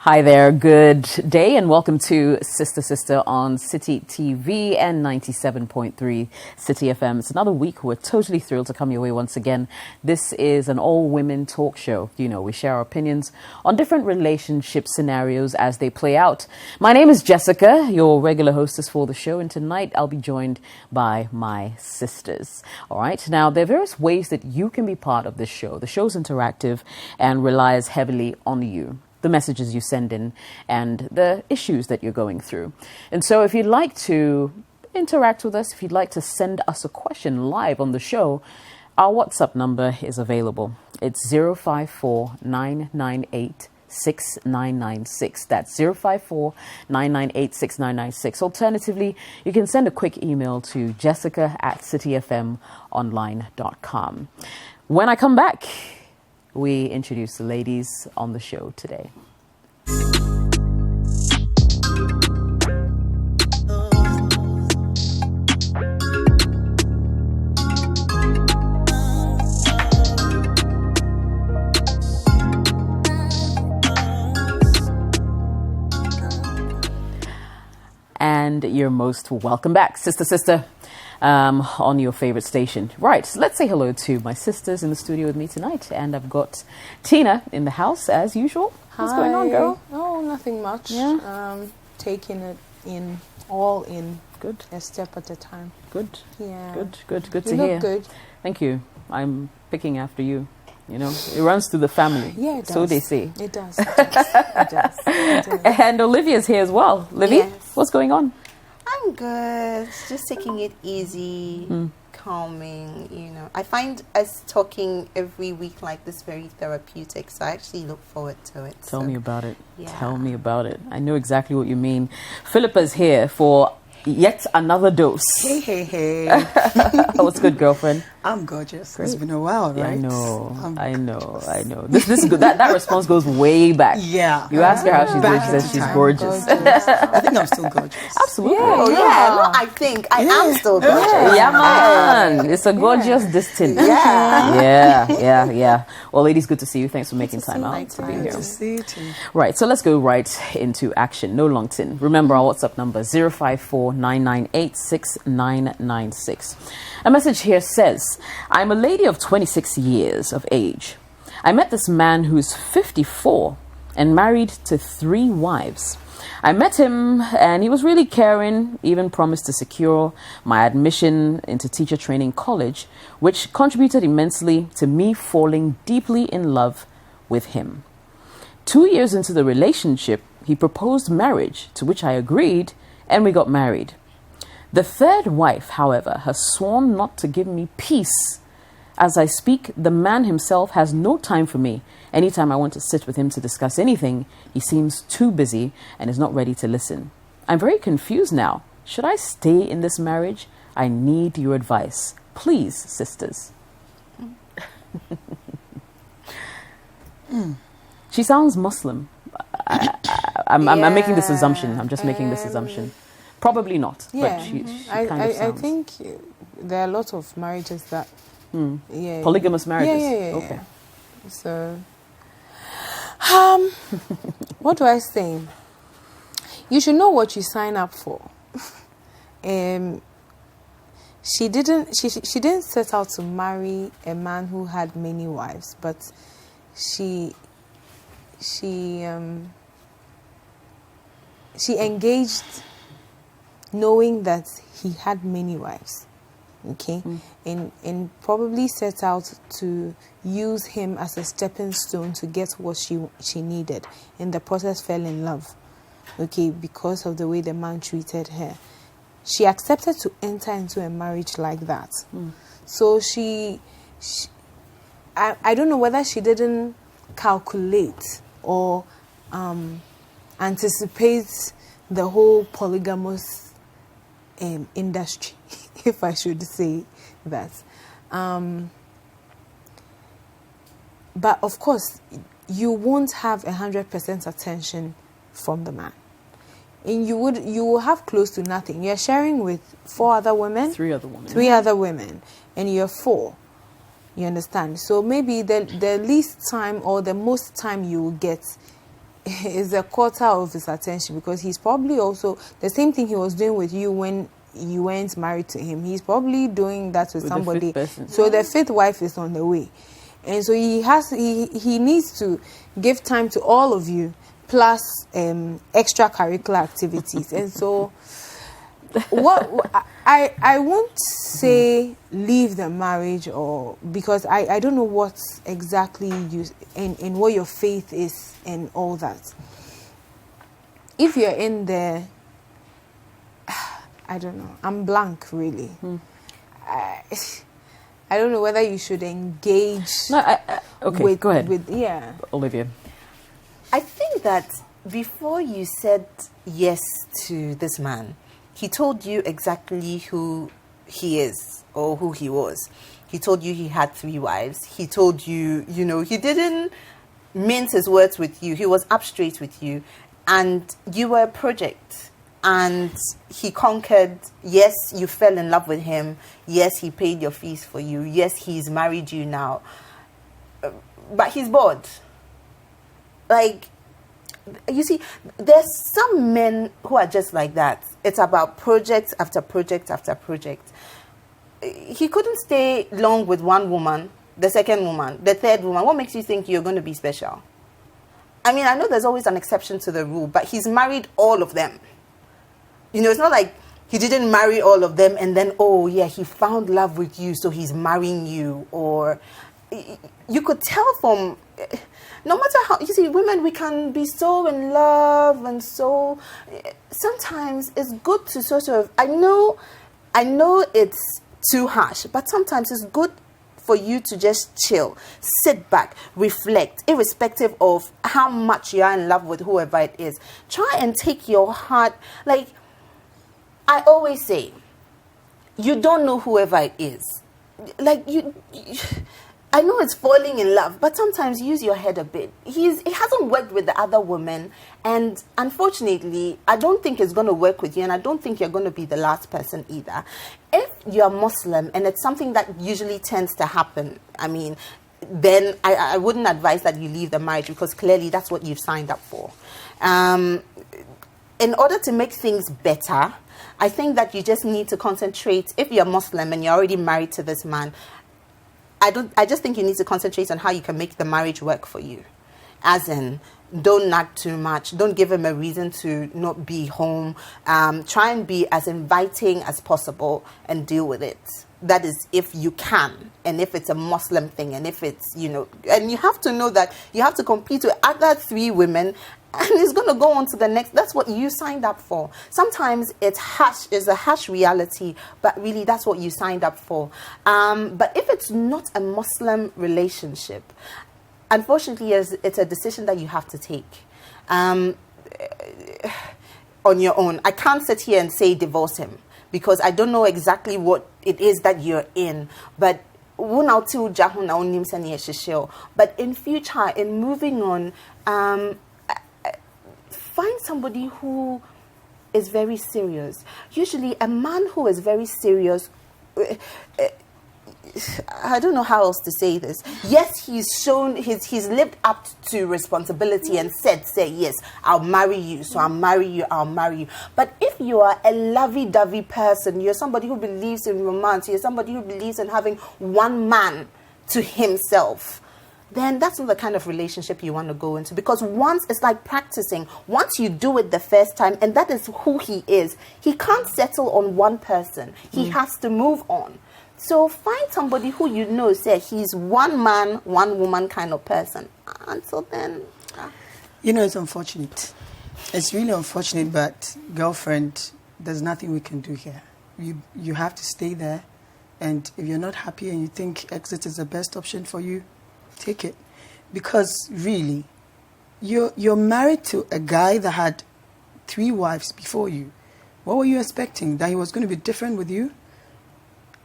Hi there, good day and welcome to Sister Sister on City TV and 97.3 City FM. It's another week. We're totally thrilled to come your way once again. This is an all-women talk show. You know, we share our opinions on different relationship scenarios as they play out. My name is Jessica, your regular hostess for the show, and tonight I'll be joined by my sisters. All right, now there are various ways that you can be part of this show. The show's interactive and relies heavily on you, the messages you send in, and the issues that you're going through. And so if you'd like to interact with us, if you'd like to send us a question live on the show, our WhatsApp number is available. It's 054-998-6996. That's 054-998-6996. Alternatively, you can send a quick email to jessica@cityfmonline.com. When I come back, we introduce the ladies on the show today. And you're most welcome back, Sister, on your favorite station. Right, so let's say hello to my sisters in the studio with me tonight. And I've got Tina in the house, as usual. What's going on, girl? Oh, nothing much. Yeah. Taking it in, all in. Good. A step at a time. Good. Yeah. Good to You hear. look good. Thank you. I'm picking after you. You know, it runs through the family. Yeah, it does. So they say. It does. It does. It does. And Olivia's here as well. Livy, Yes. what's going on? I'm good. Just taking it easy, calming, you know. I find us talking every week like this very therapeutic, so I actually look forward to it. Tell me about it. Yeah. Tell me about it. I know exactly what you mean. Philippa's here for yet another dose. Hey. What's good, girlfriend? I'm gorgeous. Great. It's been a while, Yeah, right? I know. This is good. That response goes way back. Yeah. You ask her how she's doing, Back she says into she's time. gorgeous. I think I'm still gorgeous. Absolutely. Oh, yeah. No, I think I am still gorgeous. Yeah, man. It's a gorgeous distance. Yeah. Well, ladies, good to see you. Thanks for making time out to be Good here. to see you too. Right, so let's go right into action. No long tin. Remember our WhatsApp number, 054-998-6996. A message here says, I'm a lady of 26 years of age. I met this man who's 54 and married to 3 wives. I met him and he was really caring, even promised to secure my admission into teacher training college, which contributed immensely to me falling deeply in love with him. 2 years into the relationship, he proposed marriage, to which I agreed, and we got married. The 3rd wife, however, has sworn not to give me peace. As I speak, the man himself has no time for me. Anytime I want to sit with him to discuss anything, he seems too busy and is not ready to listen. I'm very confused now. Should I stay in this marriage? I need your advice. Please, sisters. She sounds Muslim. I'm making this assumption. I'm just making this assumption. Probably not, but she kind of sounds. I think there are a lot of marriages that... Polygamous marriages? Yeah. Okay. So, what do I say? You should know what you sign up for. She didn't set out to marry a man who had many wives, but she engaged knowing that he had many wives, okay, and probably set out to use him as a stepping stone to get what she needed. In the process, fell in love, okay, because of the way the man treated her. She accepted to enter into a marriage like that. So I don't know whether she didn't calculate or anticipate the whole polygamous industry, if I should say that. But of course, you won't have 100% attention from the man. And you will have close to nothing. You're sharing with 4 other women. 3 other women. 3 other women. And you're 4. You understand? So maybe the least time or the most time you will get is a quarter of his attention, because he's probably also the same thing he was doing with you when you weren't married to him. He's probably doing that with somebody. So the fifth wife is on the way, and so he needs to give time to all of you, plus extracurricular activities. And so what I won't say leave the marriage, or because I don't know what exactly you and what your faith is and all that. If you're in there, I don't know, I'm blank really. I don't know whether you should engage. No, okay, go ahead. Olivia. I think that before you said yes to this man, he told you exactly who he is or who he was. He told you he had 3 wives. He told you, he didn't mince his words with you. He was up straight with you. And you were a project. And he conquered. Yes, you fell in love with him. Yes, he paid your fees for you. Yes, he's married you now. But he's bored. Like, you see, there's some men who are just like that. It's about project after project after project. He couldn't stay long with one woman, the second woman, the third woman. What makes you think you're going to be special? I mean, I know there's always an exception to the rule, but he's married all of them. It's not like he didn't marry all of them and then, oh, yeah, he found love with you, so he's marrying you. Or you could tell from... No matter how, you see, women, we can be so in love, and so sometimes it's good to sort of, I know it's too harsh, but sometimes it's good for you to just chill, sit back, reflect, irrespective of how much you are in love with whoever it is. Try and take your heart, like I always say, you don't know whoever it is. Like I know it's falling in love, but sometimes use your head a bit. He hasn't worked with the other women, and unfortunately, I don't think it's going to work with you, and I don't think you're going to be the last person either. If you're Muslim, and it's something that usually tends to happen, I mean, then I wouldn't advise that you leave the marriage, because clearly that's what you've signed up for. In order to make things better, I think that you just need to concentrate. If you're Muslim and you're already married to this man, I just think you need to concentrate on how you can make the marriage work for you. As in, don't nag too much. Don't give him a reason to not be home. Try and be as inviting as possible and deal with it. That is if you can. And if it's a Muslim thing, and if it's, and you have to know that you have to compete with other 3 women, and it's going to go on to the next. That's what you signed up for. Sometimes it's a harsh reality, but really that's what you signed up for. But if it's not a Muslim relationship, unfortunately, it's a decision that you have to take on your own. I can't sit here and say divorce him, because I don't know exactly what it is that you're in. But in future, in moving on, find somebody who is very serious. Usually a man who is very serious, I don't know how else to say this. Yes, he's lived up to responsibility and said, yes, I'll marry you, so I'll marry you. But if you are a lovey-dovey person, you're somebody who believes in romance, you're somebody who believes in having one man to himself, then that's not the kind of relationship you want to go into. Because once, it's like practicing. Once you do it the first time, and that is who he is, he can't settle on one person. He has to move on. So find somebody who say he's one man, one woman kind of person. Until then... it's unfortunate. It's really unfortunate, but girlfriend, there's nothing we can do here. You have to stay there, and if you're not happy and you think exit is the best option for you, take it. Because really, you're married to a guy that had 3 wives before you. What were you expecting? That he was going to be different with you?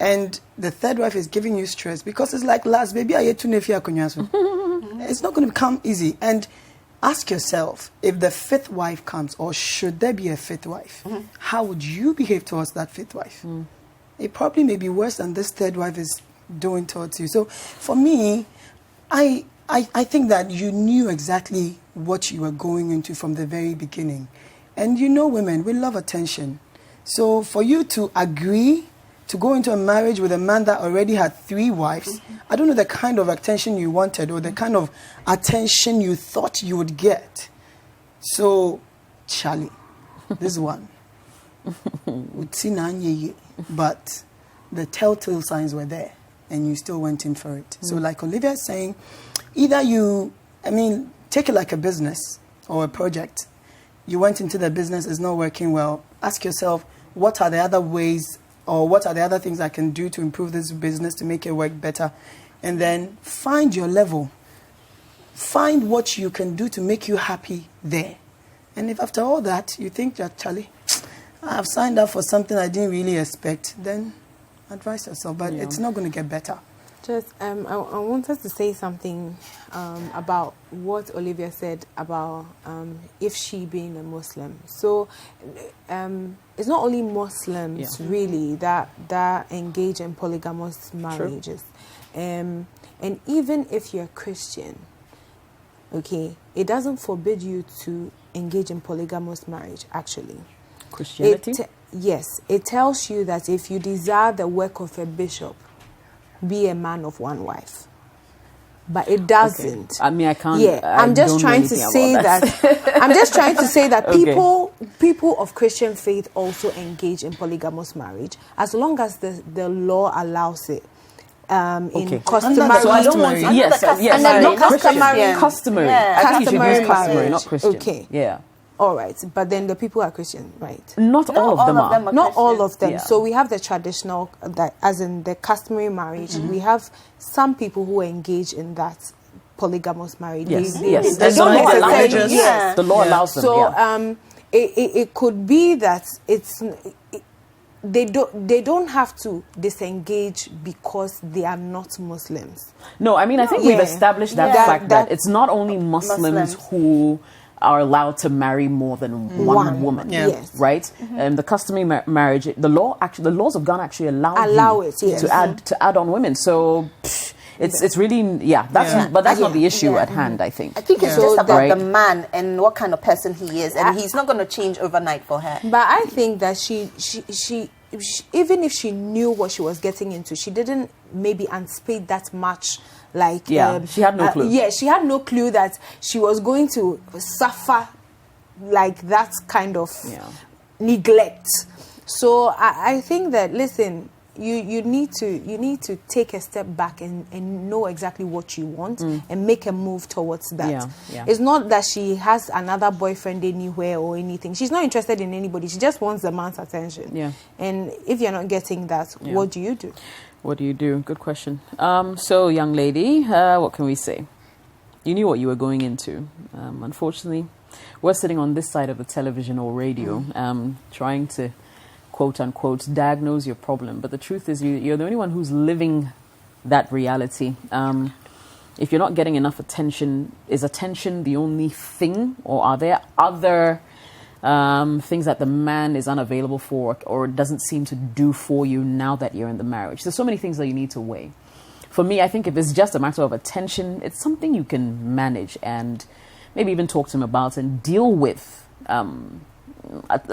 And the 3rd wife is giving you stress, because it's like, last baby, it's not going to become easy. And ask yourself, if the 5th wife comes, or should there be a 5th wife, how would you behave towards that 5th wife? It probably may be worse than this 3rd wife is doing towards you. So for me, I think that you knew exactly what you were going into from the very beginning. And you know, women, we love attention. So for you to agree to go into a marriage with a man that already had 3 wives, I don't know the kind of attention you wanted or the kind of attention you thought you would get. So, Charlie, this one. But the telltale signs were there and you still went in for it. So like Olivia is saying, either take it like a business or a project. You went into the business, it's not working well. Ask yourself, what are the other ways or what are the other things I can do to improve this business to make it work better? And then find your level. Find what you can do to make you happy there. And if after all that you think that, Charlie, I've signed up for something I didn't really expect, then advise yourself. But it's not going to get better. Just, I wanted to say something about what Olivia said about if she being a Muslim. So it's not only Muslims really that engage in polygamous marriages. And even if you're Christian, okay, it doesn't forbid you to engage in polygamous marriage, actually. Christianity? Yes, it tells you that if you desire the work of a bishop, be a man of 1 wife. But it doesn't. Okay. I mean, I can't. Yeah, I'm just trying to say that. I'm just trying to say that people of Christian faith also engage in polygamous marriage as long as the law allows it. In customary, so I don't want to. Yes, not customary. Customary. Yeah. I think you should use customary, marriage. not Christian. Okay. Yeah. All right, but then the people are Christian, right? Not all of them are. Not all of them. Yeah. So we have the traditional, as in the customary marriage. We have some people who engage in that polygamous marriage. Yes, They the don't law allows necessarily. them. Yes. The law allows them. So it could be that they don't have to disengage because they are not Muslims. No, I mean, I think we've established that fact that it's not only Muslims who are allowed to marry more than one woman, right? And the customary marriage, the laws of Ghana actually allow it to add on women. So it's really but that's not the issue at hand. I think. I think it's just about the man and what kind of person he is, and he's not going to change overnight for her. But I think that she even if she knew what she was getting into, she didn't maybe anticipate that much. Like she had no clue. She had no clue that she was going to suffer like that kind of neglect. So I think that you need to take a step back and know exactly what you want and make a move towards that. It's not that she has another boyfriend anywhere or anything. She's not interested in anybody. She just wants the man's attention. And if you're not getting that, what do you do? What do you do? Good question. So, young lady, what can we say? You knew what you were going into. Unfortunately, we're sitting on this side of the television or radio, trying to, quote unquote, diagnose your problem. But the truth is, you're the only one who's living that reality. If you're not getting enough attention, is attention the only thing, or are there other things that the man is unavailable for or doesn't seem to do for you now that you're in the marriage? There's so many things that you need to weigh. For me, I think if it's just a matter of attention, it's something you can manage and maybe even talk to him about and deal with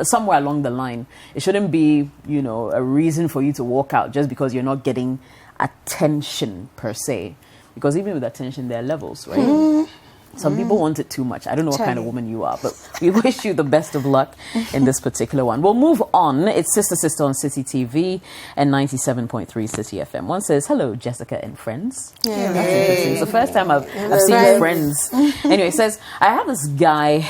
somewhere along the line. It shouldn't be, a reason for you to walk out just because you're not getting attention per se. Because even with attention, there are levels, right? Some people want it too much. I don't know what kind of woman you are, but we wish you the best of luck in this particular one. We'll move on. It's Sister on City TV and 97.3 City FM. One says, hello, Jessica and friends. That's interesting. It's the first time I've seen friends. Anyway, it says, I have this guy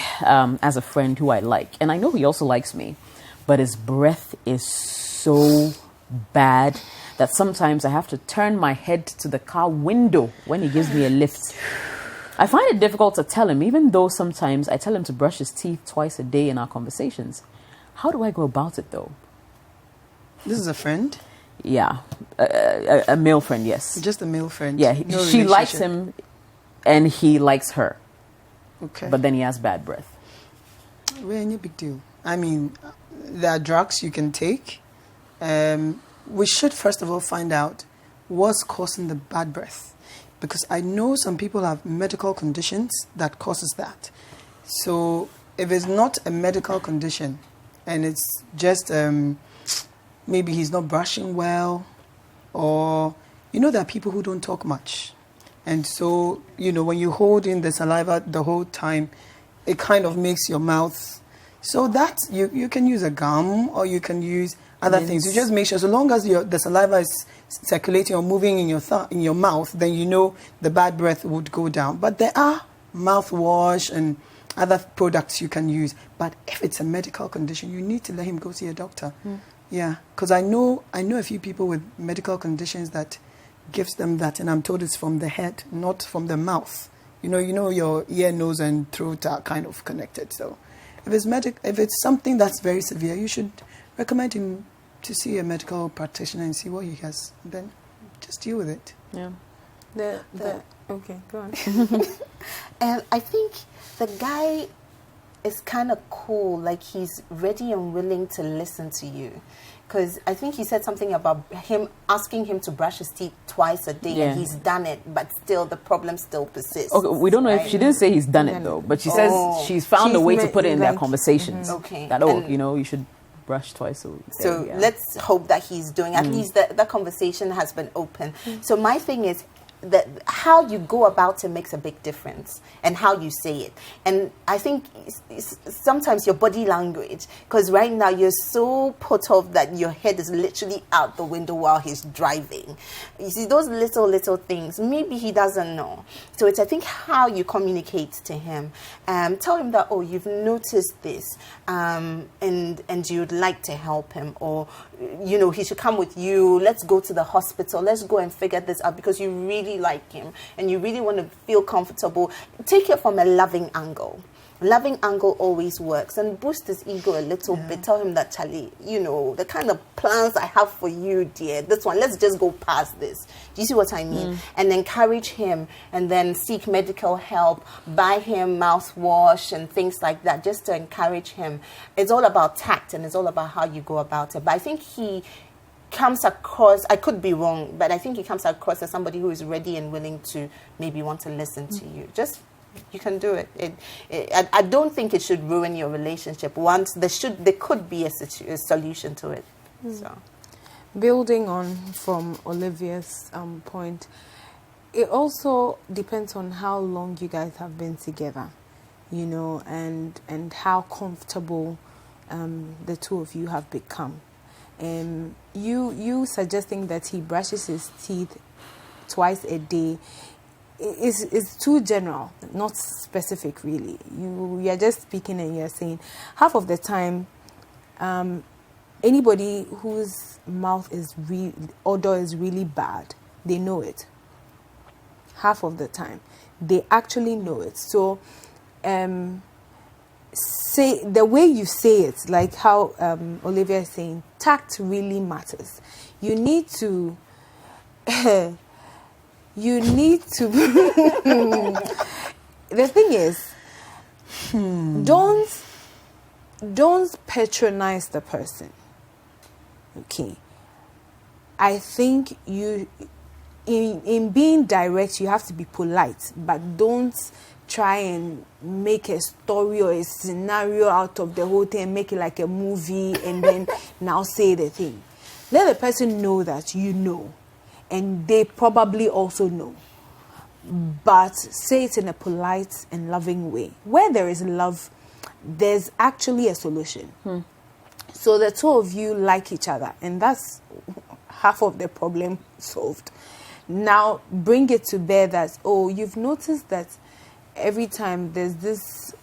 as a friend who I like, and I know he also likes me, but his breath is so bad that sometimes I have to turn my head to the car window when he gives me a lift. I find it difficult to tell him, even though sometimes I tell him to brush his teeth twice a day in our conversations. How do I go about it, though? This is a friend? Yeah. A male friend, yes. Just a male friend? Yeah. She likes him and he likes her. Okay. But then he has bad breath. Well, any big deal. I mean, there are drugs you can take. We should, first of all, find out what's causing the bad breath. because I know some people have medical conditions that causes that. So if it's not a medical condition and it's just maybe he's not brushing well, or, there are people who don't talk much. And so, when you hold in the saliva the whole time, it kind of makes your mouth. So that you can use a gum, or you can use other things. You just make sure, so long as the saliva is circulating or moving in your mouth, then the bad breath would go down. But there are mouthwash and other products you can use. But if it's a medical condition, you need to let him go see a doctor. Yeah, because I know a few people with medical conditions that gives them that, and I'm told it's from the head, not from the mouth. Your ear, nose, and throat are kind of connected. So, if it's something that's very severe, you should recommend him to see a medical practitioner and see what he has. And then, just deal with it. Yeah. Okay, go on. And I think the guy is kind of cool, like he's ready and willing to listen to you. Because I think he said something about him asking him to brush his teeth twice a day, and he's done it, but still the problem still persists. Okay, we don't know if she didn't say he's done it though, but she says she's found a way to put it in their conversations. Okay. That you should brush twice a week. So let's hope that he's doing, at least that conversation has been open. So my thing is that how you go about it makes a big difference, and how you say it. And I think sometimes your body language, because right now you're so put off that your head is literally out the window while he's driving. You see, those little things, maybe he doesn't know. So it's, I think, how you communicate to him. Tell him that, you've noticed this, and you'd like to help him, or he should come with you. Let's go to the hospital. Let's go and figure this out, because you really like him and you really want to feel comfortable. Take it from a loving angle. Loving angle always works, and boost his ego a little bit. Tell him that, Charlie, the kind of plans I have for you, dear, this one, let's just go past this. Do you see what I mean? And encourage him, and then seek medical help, buy him mouthwash and things like that, just to encourage him. It's all about tact, and it's all about how you go about it. But I think he comes across, I could be wrong, but I think he comes across as somebody who is ready and willing to maybe want to listen to you. You can do it. I don't think it should ruin your relationship. Once there could be a solution to it. So, building on from Olivia's point, it also depends on how long you guys have been together, and how comfortable the two of you have become. You suggesting that he brushes his teeth twice a day is too general, not specific really. You're just speaking and you're saying half of the time, anybody whose mouth odor is really bad, they know it. Half of the time, they actually know it. So, say the way you say it, like how Olivia is saying, tact really matters. You need to the thing is, don't patronize the person. Okay, I think you in being direct, you have to be polite, but don't try and make a story or a scenario out of the whole thing and make it like a movie and then now say the thing. Let the person know that you know, and they probably also know. But say it in a polite and loving way. Where there is love, there's actually a solution. So the two of you like each other, and that's half of the problem solved. Now bring it to bear that, you've noticed that every time there's this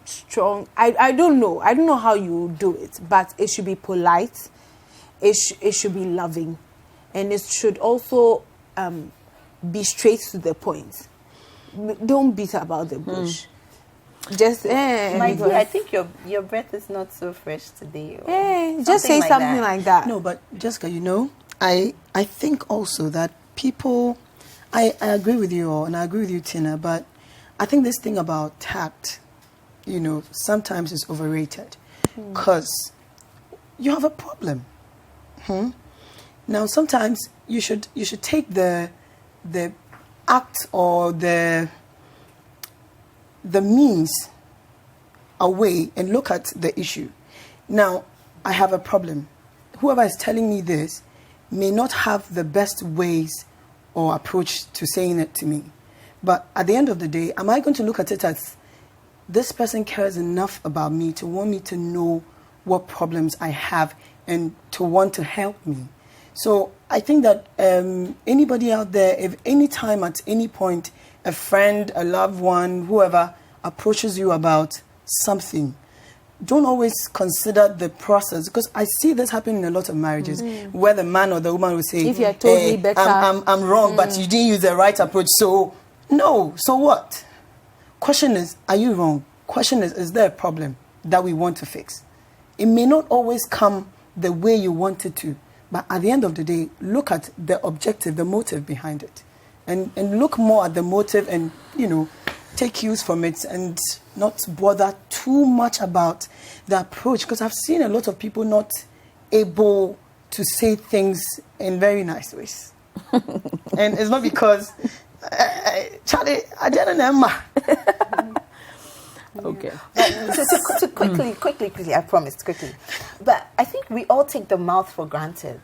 strong, I don't know how you do it, but it should be polite, it should be loving, and it should also be straight to the point. Don't beat about the bush. Just my dear, I think your breath is not so fresh today. Just say something like that. No, but Jessica, I think also that people, I agree with you all, and I agree with you, Tina, but I think this thing about tact, sometimes is overrated, because you have a problem. Now, sometimes you should take the act or the means away and look at the issue. Now, I have a problem. Whoever is telling me this may not have the best ways or approach to saying it to me. But at the end of the day, am I going to look at it as this person cares enough about me to want me to know what problems I have and to want to help me? So I think that anybody out there, if any time at any point a friend, a loved one, whoever approaches you about something, don't always consider the process, because I see this happen in a lot of marriages where the man or the woman will say, if you had told me better, I'm wrong, but you didn't use the right approach, so no, so what? Question is, are you wrong? Question is there a problem that we want to fix? It may not always come the way you want it to, but at the end of the day, look at the objective, the motive behind it, and look more at the motive and, take cues from it and not bother too much about the approach, because I've seen a lot of people not able to say things in very nice ways. And it's not because, Charlie, I didn't know. Okay. So quickly, I promised, quickly. But I think we all take the mouth for granted,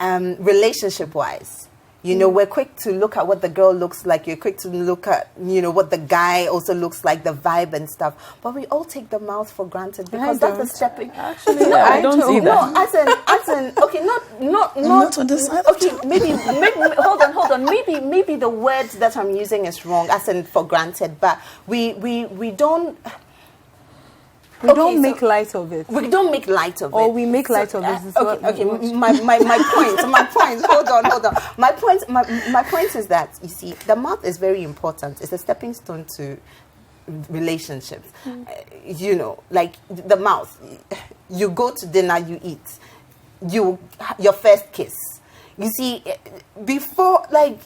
relationship-wise. We're quick to look at what the girl looks like. You're quick to look at, what the guy also looks like, the vibe and stuff. But we all take the mouth for granted because that's a stepping. Actually, no, I don't see that. No, as in, okay, not on the side. Okay, maybe, hold on. Maybe the words that I'm using is wrong, as in for granted. But we don't. We don't make light of it. We don't make light of it. Or we make light of it. Okay. My point. Hold on. My point is that, you see, the mouth is very important. It's a stepping stone to relationships. Like the mouth. You go to dinner, you eat. Your first kiss. You see, before, like.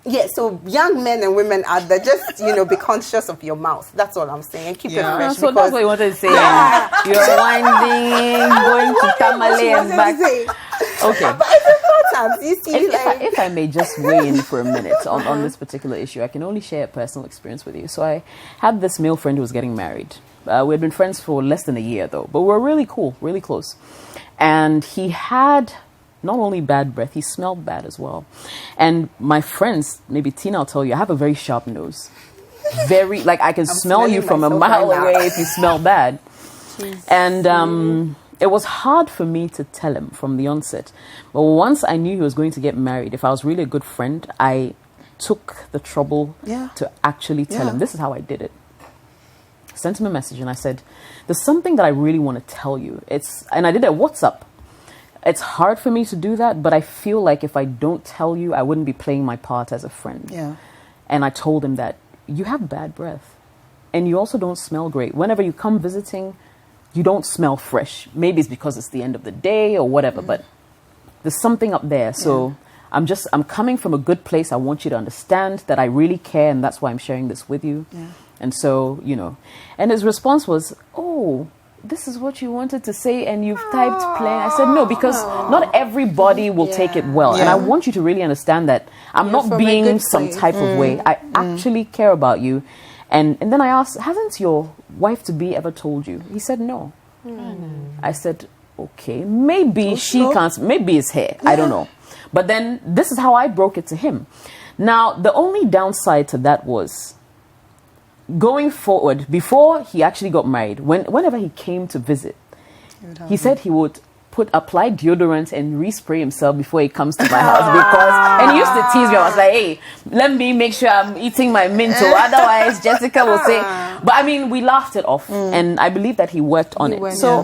Yeah, so young men and women out there, just, be conscious of your mouth. That's all I'm saying. And keep it fresh. So that's what you wanted to say. You're winding, going to Tamale and back. Okay. But it's important. You see, if I may just weigh in for a minute on this particular issue, I can only share a personal experience with you. So I had this male friend who was getting married. We had been friends for less than a year, though. But we were really cool, really close. And he had not only bad breath, he smelled bad as well. And my friends, maybe Tina will tell you, I have a very sharp nose. Very, like I can smell you from a mile away if you smell bad. Jeez. And it was hard for me to tell him from the onset. But once I knew he was going to get married, if I was really a good friend, I took the trouble to actually tell him. This is how I did it. I sent him a message and I said, there's something that I really want to tell you. And I did it at WhatsApp. It's hard for me to do that, but I feel like if I don't tell you, I wouldn't be playing my part as a friend. Yeah. And I told him that you have bad breath and you also don't smell great. Whenever you come visiting, you don't smell fresh. Maybe it's because it's the end of the day or whatever, but there's something up there. So I'm coming from a good place. I want you to understand that I really care, and that's why I'm sharing this with you. Yeah. And so, and his response was, oh, this is what you wanted to say and you've typed plain. I said, no, because not everybody will take it well. And I want you to really understand that I'm not being some type of way. I actually care about you. And then I asked, hasn't your wife-to-be ever told you? He said, no. I said, okay, maybe she can't, maybe it's her. I don't know. But then this is how I broke it to him. Now, the only downside to that was, going forward, before he actually got married, whenever he came to visit, he said he would apply deodorant and respray himself before he comes to my house and he used to tease me. I was like, hey, let me make sure I'm eating my minto, otherwise Jessica will say. But I mean, we laughed it off, and I believe that he worked on it. So,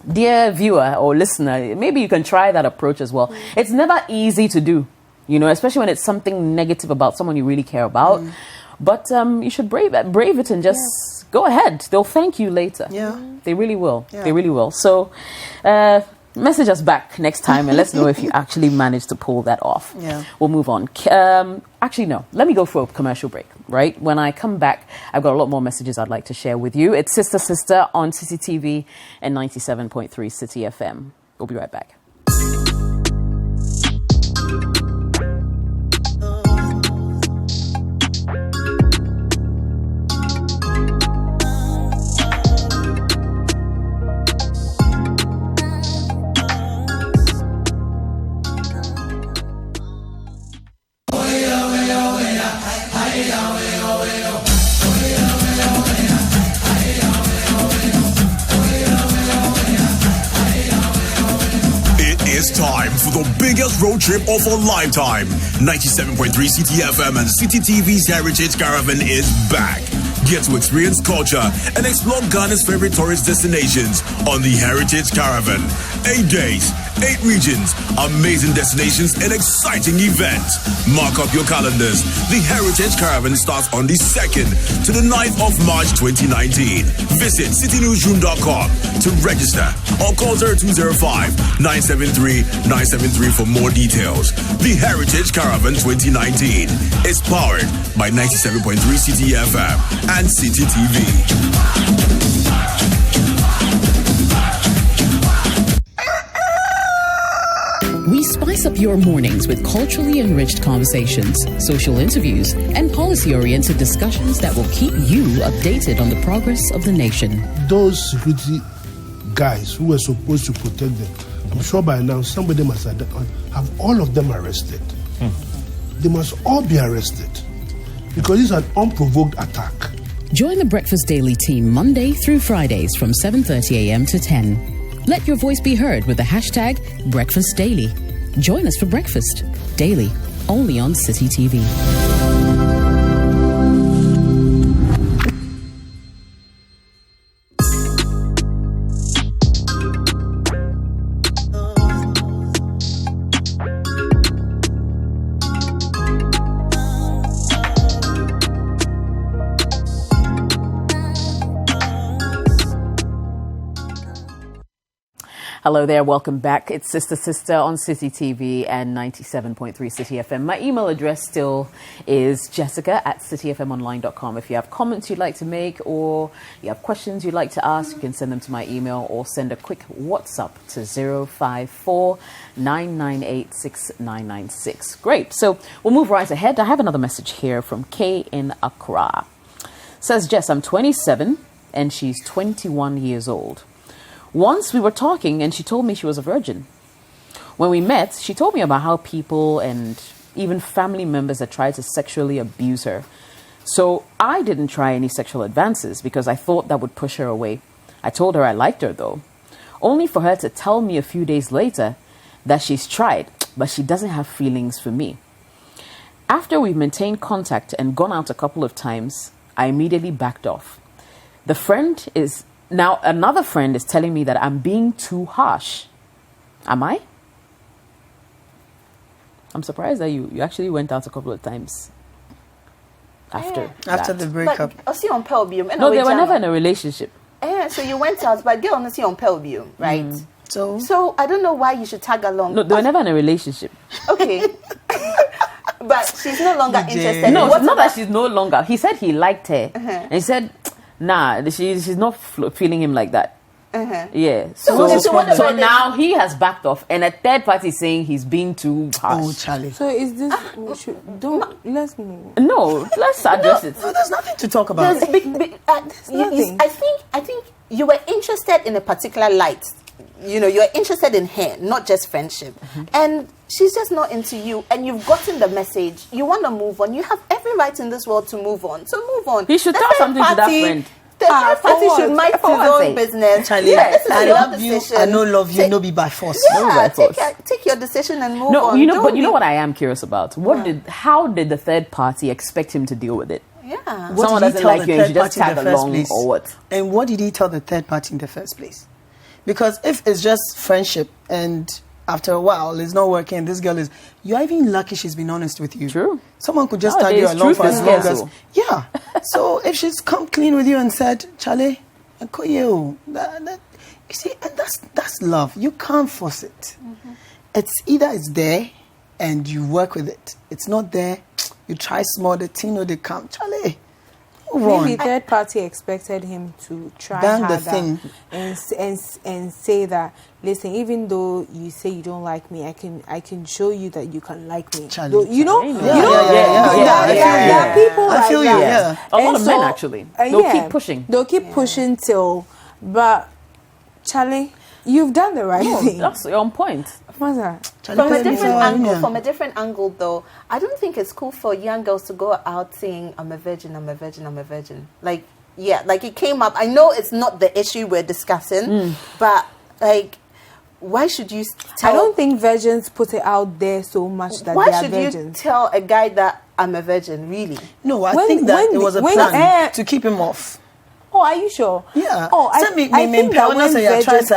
dear viewer or listener, maybe you can try that approach as well. It's never easy to do, especially when it's something negative about someone you really care about. But you should brave it and just go ahead. They'll thank you later. Yeah. They really will. Yeah. They really will. So message us back next time and let's know if you actually managed to pull that off. Yeah. We'll move on. Actually, no. Let me go for a commercial break, right? When I come back, I've got a lot more messages I'd like to share with you. It's Sister Sister on CCTV and 97.3 City FM. We'll be right back. It's time for the biggest road trip of a lifetime. 97.3 City FM and City TV's Heritage Caravan is back. Get to experience culture and explore Ghana's favorite tourist destinations on the Heritage Caravan. 8 days, 8 regions, amazing destinations, and exciting events. Mark up your calendars. The Heritage Caravan starts on the 2nd to the 9th of March 2019. Visit citynewsroom.com to register or call 0205-973-973 for more details. The Heritage Caravan 2019 is powered by 97.3 City FM and City TV. We spice up your mornings with culturally enriched conversations, social interviews, and policy-oriented discussions that will keep you updated on the progress of the nation. Those security guys who were supposed to protect them, I'm sure by now somebody must have all of them arrested. They must all be arrested because it's an unprovoked attack. Join the Breakfast Daily team Monday through Fridays from 7:30 a.m. to 10. Let your voice be heard with the hashtag Breakfast Daily. Join us for breakfast daily, only on City TV. Hello there, welcome back. It's Sister on City TV and 97.3 City FM. My email address still is jessica@cityfmonline.com. If you have comments you'd like to make or you have questions you'd like to ask, you can send them to my email or send a quick WhatsApp to 054-998-6996. Great, so we'll move right ahead. I have another message here from Kay in Accra. Says, Jess, I'm 27 and she's 21 years old. Once we were talking and she told me she was a virgin. When we met, she told me about how people and even family members had tried to sexually abuse her. So I didn't try any sexual advances because I thought that would push her away. I told her I liked her though, only for her to tell me a few days later that she's tried, but she doesn't have feelings for me. After we've maintained contact and gone out a couple of times, I immediately backed off. Now, another friend is telling me that I'm being too harsh. Am I? I'm surprised that you actually went out a couple of times after the breakup. No, they were never in a relationship. So you went out, but girl, not on pelvium, right? So I don't know why you should tag along. No, they were never in a relationship. Okay. But she's no longer interested. No, it's not that she's no longer. He said he liked her. And he said, nah, she's not feeling him like that. Yeah. So now he has backed off, and a third party is saying he's being too harsh. Oh, Charlie. So is this? Let's move. No, let's address it. No, there's nothing to talk about. Nothing. I think you were interested in a particular light. You're interested in her, not just friendship. And she's just not into you, and you've gotten the message. You want to move on. You have every right in this world to move on. So move on. He should tell something to that friend. The third party should mind his own business. Charlie, this is I your love you. decision. I no love you. No be by force. No be by force. Take your decision and move No, on. you know what I am curious about? How did the third party expect him to deal with it? Yeah. Someone doesn't like you and you just tag along or what? And what did he tell the third party in the first place? Because if it's just friendship and after a while it's not working, this girl you're even lucky she's been honest with you. True. Someone could just tag you along for as long as. Yeah. So if she's come clean with you and said, Charlie, I call you. You see, and that's love. You can't force it. It's either it's there and you work with it. It's not there, you try small, the thing or they come. Charlie. Maybe third party expected him to try harder the thing and say that, listen, even though you say you don't like me, I can show you that you can like me. Charlie, There are people I feel like you. that. A lot of men actually. They'll keep pushing. They'll keep pushing till, but Charlie. you've done the right thing. That's on point. Mother. From a different angle, though, I don't think it's cool for young girls to go out saying, I'm a virgin, I'm a virgin, I'm a virgin. Like, yeah, like it came up. I know it's not the issue we're discussing, but like, why should you tell... I don't think virgins put it out there so much that they are virgins. Why should you tell a guy that I'm a virgin, really? No, I think that it was a plan to keep him off. Oh, are you sure? Yeah. Oh, I think that when virgins...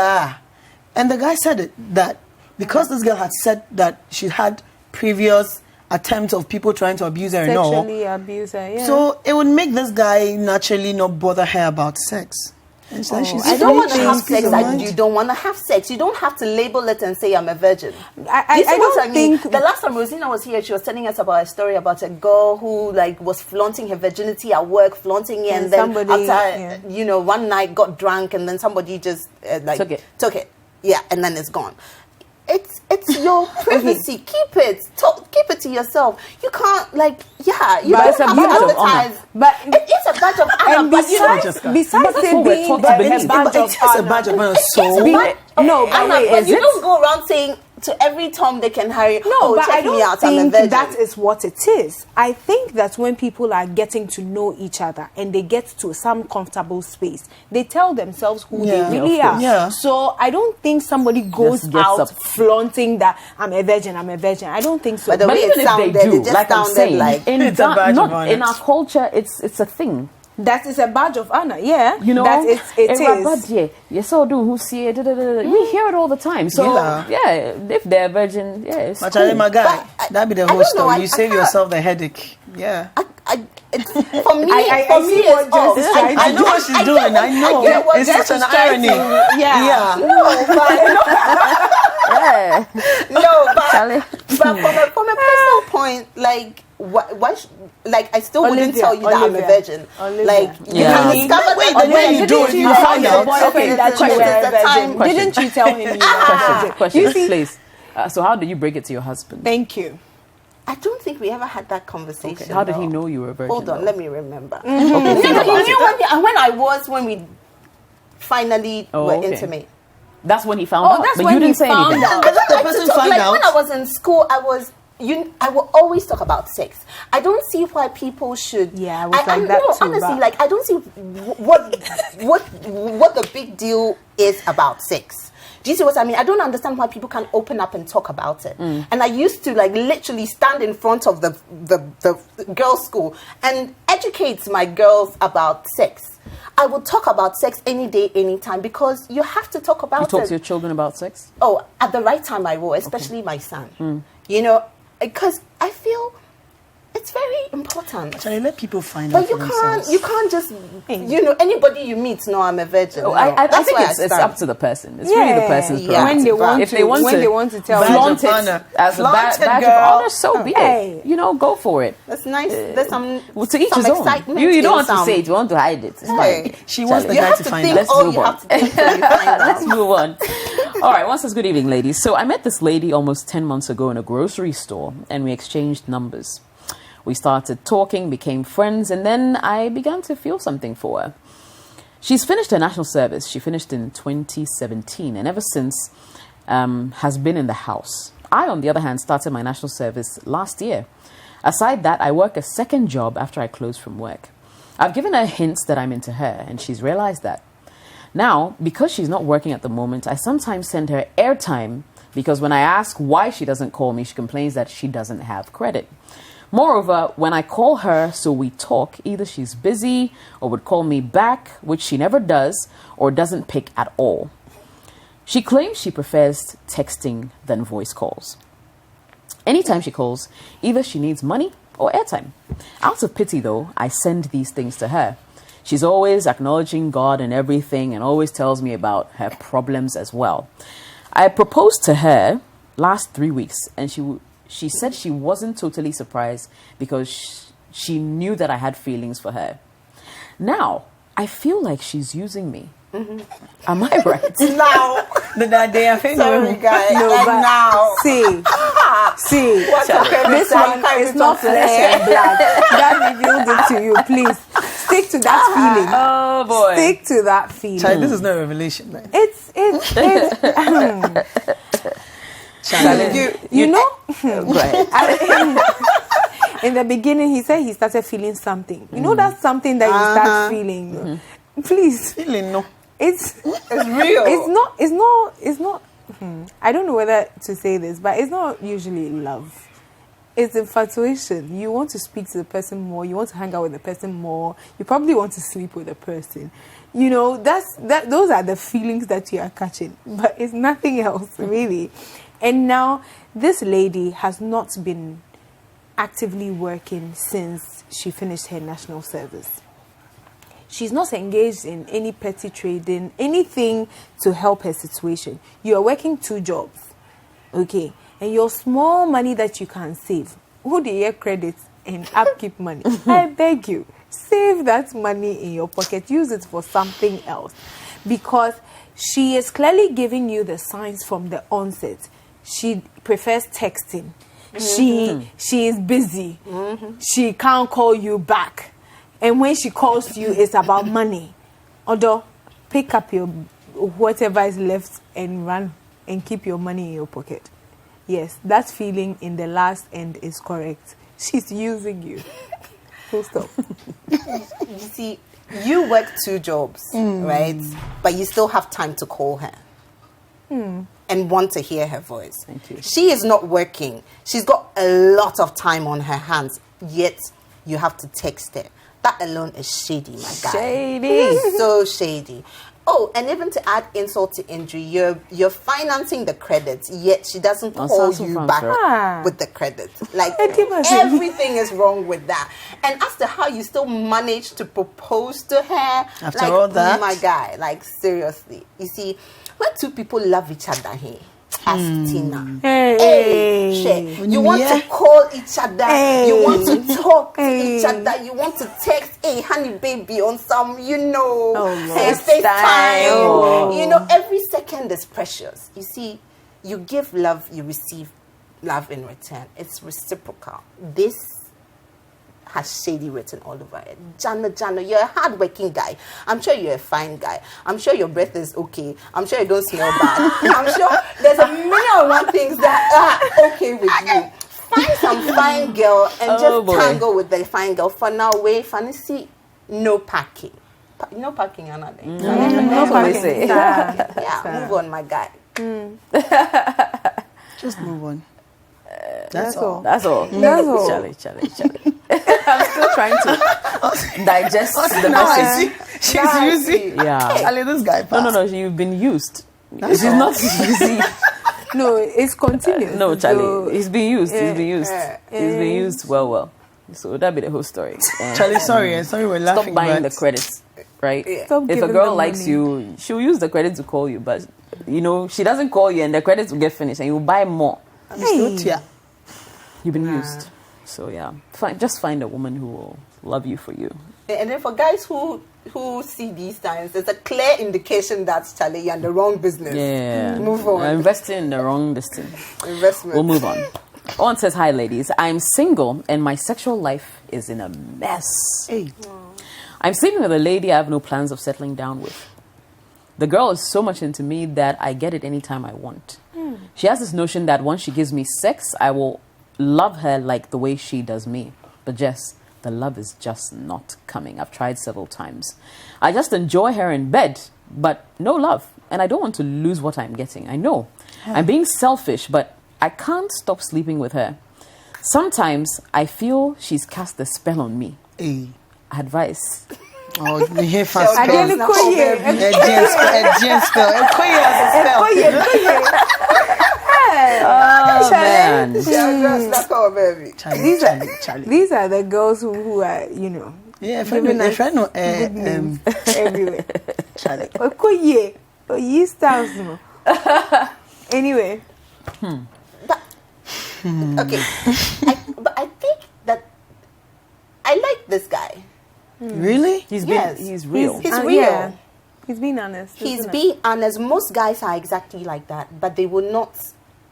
And the guy said it, that because this girl had said that she had previous attempts of people trying to abuse her and all. Sexually abuse her, yeah. So it would make this guy naturally not bother her about sex. And so I don't want to have sex. You don't want to have sex. You don't have to label it and say I'm a virgin. I don't think... The last time Rosina was here, she was telling us about a story about a girl who like was flaunting her virginity at work, flaunting it, and then somebody, after one night got drunk, and then somebody just took it. Yeah, and then it's gone. It's your privacy. Keep it to yourself. You can't you don't have to advertise. But it is a badge of honor. And besides it being a badge of honor, but you don't go around saying to every Tom they can hire. No, but I don't think that that is what it is. I think that when people are getting to know each other and they get to some comfortable space, they tell themselves who they really are. Yeah. So I don't think somebody goes out flaunting that I'm a virgin. I don't think so. But the way even if they do, like I'm saying, it's a badge of honor. In our culture, it's a thing. That is a badge of honor, yeah. That it is. We hear it all the time. So if they're virgin, it's cool. My guy, that'd be the whole story. You save yourself the headache. Yeah. For me, I know what she's doing. I know. It's such an irony. Yeah. But from a personal point, why I still wouldn't tell you that I'm a virgin. You can discover the way you do it, you find out. That you were a virgin. Didn't you tell him you were a virgin? Question, please. So how do you break it to your husband? Thank you. I don't think we ever had that conversation. Okay. How did he know you were a virgin? Hold on, let me remember. Okay, he knew when we finally were intimate. That's when he found out. That's but when you didn't say anything. The person found out. When I was in school, I will always talk about sex. I don't see why people should. Yeah, I was that too. Honestly, I don't see what the big deal is about sex. Do you see what I mean? I don't understand why people can't open up and talk about it. And I used to literally stand in front of the girls' school and educate my girls about sex. I will talk about sex any day, anytime, because you have to talk about it. You talk to your children about sex? Oh, at the right time I will, especially my son. Because I feel it's very important. Actually, let people find out. But you can't just anybody you meet. No, I'm a virgin. I think it's up to the person. It's really the person's when they want to tell flaunt it as a badge of honor, so be it. Go for it. That's nice. There's some to each his own. You don't want to say it. You want to hide it. It's fine. She wants the guy to find out. Let's move on. Let's move on. All right. Once says good evening, ladies. So I met this lady almost 10 months ago in a grocery store, and we exchanged numbers. We started talking, became friends, and then I began to feel something for her. She's finished her national service. She finished in 2017, and ever since has been in the house. I, on the other hand, started my national service last year. Aside that, I work a second job after I close from work. I've given her hints that I'm into her, and she's realized that. Now, because she's not working at the moment, I sometimes send her airtime, because when I ask why she doesn't call me, she complains that she doesn't have credit. Moreover, when I call her so we talk, either she's busy or would call me back, which she never does, or doesn't pick at all. She claims she prefers texting than voice calls. Anytime she calls, either she needs money or airtime. Out of pity, though, I send these things to her. She's always acknowledging God and everything and always tells me about her problems as well. I proposed to her last 3 weeks, and she said she wasn't totally surprised because she knew that I had feelings for her. Now, I feel like she's using me. Am I right? Now. Sorry, guys. No, but now. See. This one is not flesh and blood. That revealed it to you, please. Stick to that feeling. Oh boy. Stick to that feeling. Child, this is no revelation, man. It's you know. In the beginning, he said he started feeling something. You know that something that you start feeling. Please, Feeling no. it's real. It's not. I don't know whether to say this, but it's not usually love. It's infatuation. You want to speak to the person more. You want to hang out with the person more. You probably want to sleep with the person. You know, those are the feelings that you are catching. But it's nothing else, really. And now, this lady has not been actively working since she finished her national service. She's not engaged in any petty trading, anything to help her situation. You are working 2 jobs, okay? And your small money that you can save, who the year credit and upkeep money, I beg you, save that money in your pocket. Use it for something else. Because she is clearly giving you the signs from the onset. She prefers texting. She is busy. She can't call you back. And when she calls you, it's about money. Although, pick up your whatever is left and run and keep your money in your pocket. Yes, that feeling in the last end is correct. She's using you. Full stop. You see, you work 2 jobs, right? But you still have time to call her. And want to hear her voice. Thank you. She is not working. She's got a lot of time on her hands, yet you have to text her. That alone is shady, my guy. Shady. So shady. Oh, and even to add insult to injury, you're financing the credits, yet she doesn't call you back with the credits. Like, everything is wrong with that. And as to how you still managed to propose to her, after all that, my guy, like, seriously. You see, when 2 people love each other here, as Tina. Hey, you want to call each other, you want to talk to each other, you want to text, hey, honey baby, on some, FaceTime. You know, every second is precious. You see, you give love, you receive love in return. It's reciprocal. This has shady written all over it. Jana, you're a hard-working guy. I'm sure you're a fine guy. I'm sure your breath is okay. I'm sure you don't smell bad. I'm sure there's a million things that are okay with you. Find some fine girl and tangle with the fine girl. For now, fancy, no packing. No packing, another. No packing. Yeah, move on, my guy. just move on. That's all. Charlie. I'm still trying to digest the message. She's using. Yeah. Charlie, this guy passed. No. You've been used. She's not easy. No, it's continuous. No, Charlie. He's been used. He's been used well. So that'd be the whole story. Charlie, sorry we're laughing. Stop buying the credits, right? Stop if a girl likes you, she'll use the credit to call you, but she doesn't call you and the credits will get finished and you'll buy more. You've been used. So yeah, just find a woman who will love you for you. And then for guys who see these signs, there's a clear indication that Charlie, you're in the wrong business. Yeah. Move on. You're investing in the wrong distance. Investment. We'll move on. Owen says, hi ladies, I'm single and my sexual life is in a mess. Hey. I'm sleeping with a lady I have no plans of settling down with. The girl is so much into me that I get it anytime I want. She has this notion that once she gives me sex, I will love her like the way she does me. But Jess, the love is just not coming. I've tried several times. I just enjoy her in bed, but no love. And I don't want to lose what I'm getting. I know. I'm being selfish, but I can't stop sleeping with her. Sometimes I feel she's cast a spell on me. Hey. Advice. Oh, you hear fast spell. Again, Oh, man. These are the girls who are, Yeah, giving us good names everywhere. Charlie. Anyway. Okay. But I think that I like this guy. Really? He's real. He's real. Yeah. He's being honest. He's being honest. Most guys are exactly like that, but they will not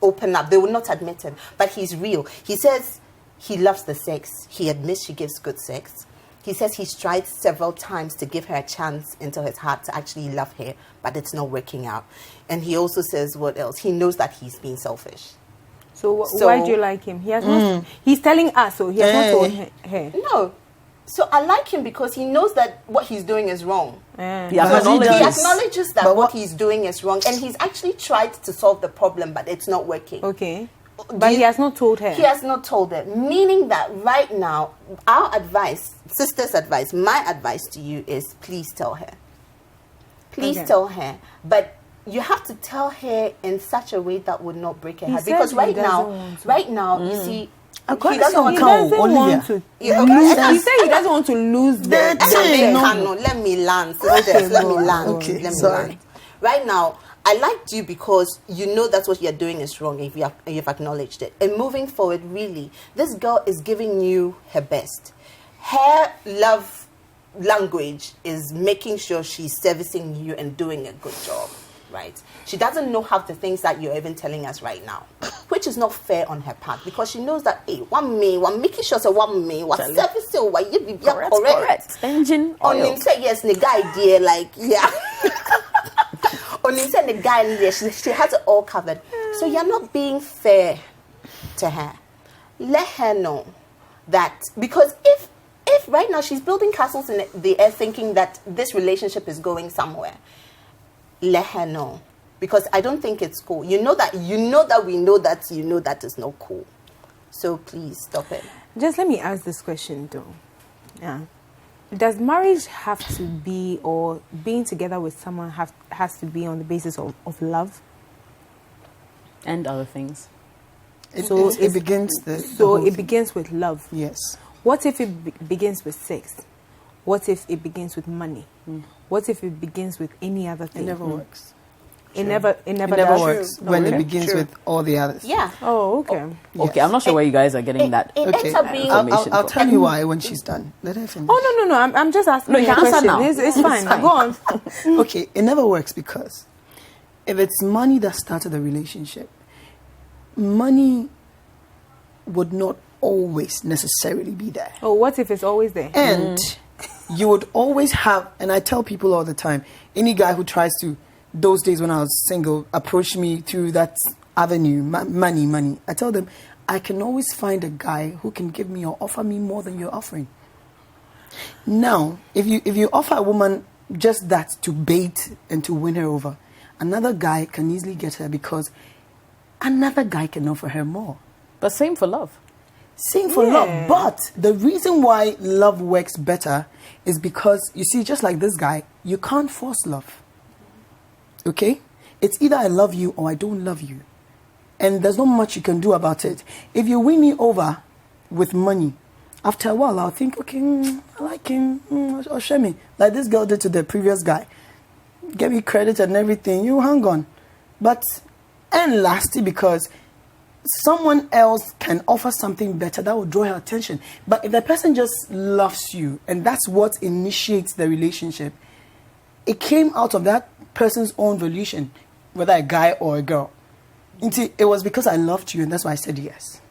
open up. They will not admit it. But he's real. He says he loves the sex. He admits she gives good sex. He says he's tried several times to give her a chance into his heart to actually love her, but it's not working out. And he also says, what else? He knows that he's being selfish. So why do you like him? He has not. He's telling us, so he has not told her. No. So I like him because he knows that what he's doing is wrong. He He acknowledges that what he's doing is wrong, and he's actually tried to solve the problem, but it's not working. Okay. But he has not told her. He has not told her, meaning that right now, our advice, sister's advice, my advice to you is please tell her. Please tell her. But you have to tell her in such a way that would not break her heart. Because right now, you see, he doesn't want to. He said he doesn't want to lose the thing. Let me land. Let me land. Okay, let me sorry. land. Right now, I liked you because you know that's what you're doing is wrong if you've acknowledged it. And moving forward, really, this girl is giving you her best. Her love language is making sure she's servicing you and doing a good job, right? She doesn't know half the things that you're even telling us right now, which is not fair on her part because she knows that, hey, one making sure so one me, what service, why you be correct. Engine On oil. him say yes, the guy dear, like, yeah. On him say the guy there, she has it all covered. So you're not being fair to her. Let her know that, because if right now she's building castles in the air thinking that this relationship is going somewhere, let her know. Because I don't think it's cool. You know that we know that is not cool. So please stop it. Just let me ask this question though. Yeah. Does marriage have to be, or being together with someone has to be on the basis of love? And other things. It begins with love. Yes. What if it begins with sex? What if it begins with money? What if it begins with any other thing? It never works. It never works when it begins with all the others. Yeah. Oh, okay. Yes. Okay, I'm not sure where you guys are getting that. It ends up being... I'll tell you why when she's done. Let her finish. Oh, no. I'm just asking you a can answer question. now. It's fine. Go on. Okay, it never works because if it's money that started the relationship, money would not always necessarily be there. Oh, what if it's always there? And you would always have, and I tell people all the time, any guy who tries to, those days when I was single, approach me through that avenue, money, I tell them, I can always find a guy who can give me or offer me more than you're offering. Now, if you offer a woman just that to bait and to win her over, another guy can easily get her because another guy can offer her more. But same for love. Same for love. But the reason why love works better is because, you see, just like this guy, you can't force love. Okay? It's either I love you or I don't love you. And there's not much you can do about it. If you win me over with money, after a while, I'll think, okay, I like him, or share me. Like this girl did to the previous guy. Get me credit and everything, you hang on. But, and lastly, because someone else can offer something better that will draw her attention. But if the person just loves you, and that's what initiates the relationship, it came out of that person's own volition, whether a guy or a girl. It was because I loved you, and that's why I said yes.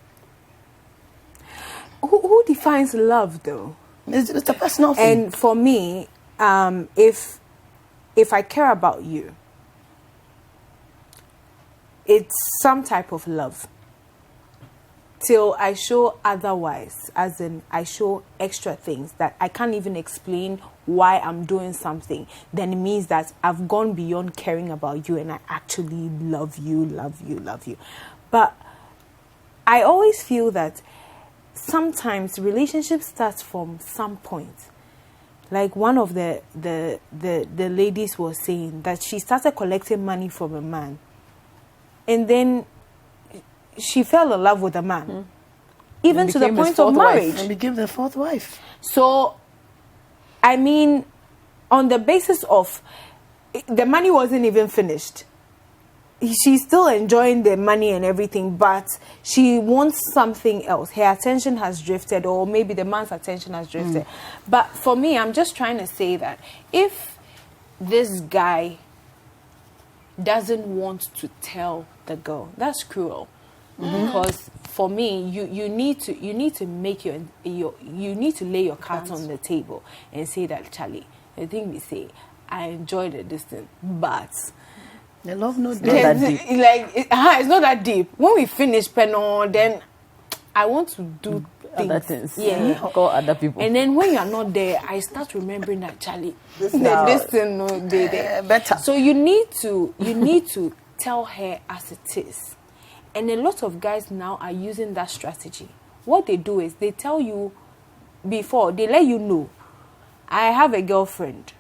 Who defines love, though? It's a personal thing. And for me, if I care about you, it's some type of love. Till I show otherwise, as in I show extra things that I can't even explain why I'm doing something, then it means that I've gone beyond caring about you and I actually love you. But I always feel that sometimes relationship starts from some point. Like one of the ladies was saying that she started collecting money from a man, and then she fell in love with a man, even to the point of marriage, and became the fourth wife. So, I mean, on the basis of the money wasn't even finished. She's still enjoying the money and everything, but she wants something else. Her attention has drifted, or maybe the man's attention has drifted. But for me, I'm just trying to say that if this guy doesn't want to tell the girl, that's cruel. because for me, you need to make you need to lay your cards on the table and say that, Charlie, the thing we say, I enjoy the distance, but the love not not that deep. It's not that deep. When we finish Penon, then I want to do other things. Yeah. Call other people. And then when you're not there, I start remembering that, Charlie, this thing no there. Better. So you need to tell her as it is. And a lot of guys now are using that strategy. What they do is they tell you before, they let you know, I have a girlfriend,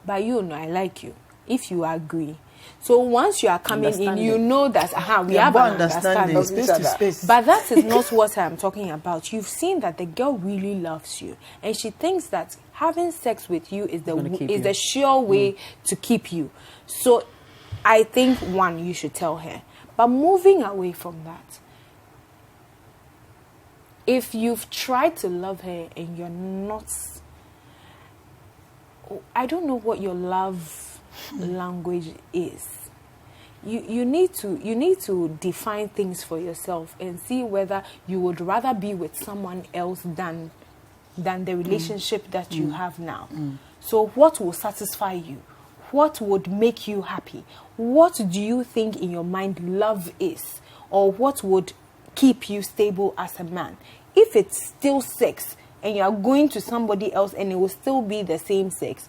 but you know I like you, if you agree. So once you are coming in, you know that we have an understanding. Space to space. But that is not what I'm talking about. You've seen that the girl really loves you, and she thinks that having sex with you is the sure way to keep you. So I think, one, you should tell her. But moving away from that, if you've tried to love her and you're not, I don't know what your love language is. You need to define things for yourself and see whether you would rather be with someone else than the relationship that you have now. So what will satisfy you? What would make you happy? What do you think in your mind love is? Or what would keep you stable as a man? If it's still sex and you are going to somebody else and it will still be the same sex,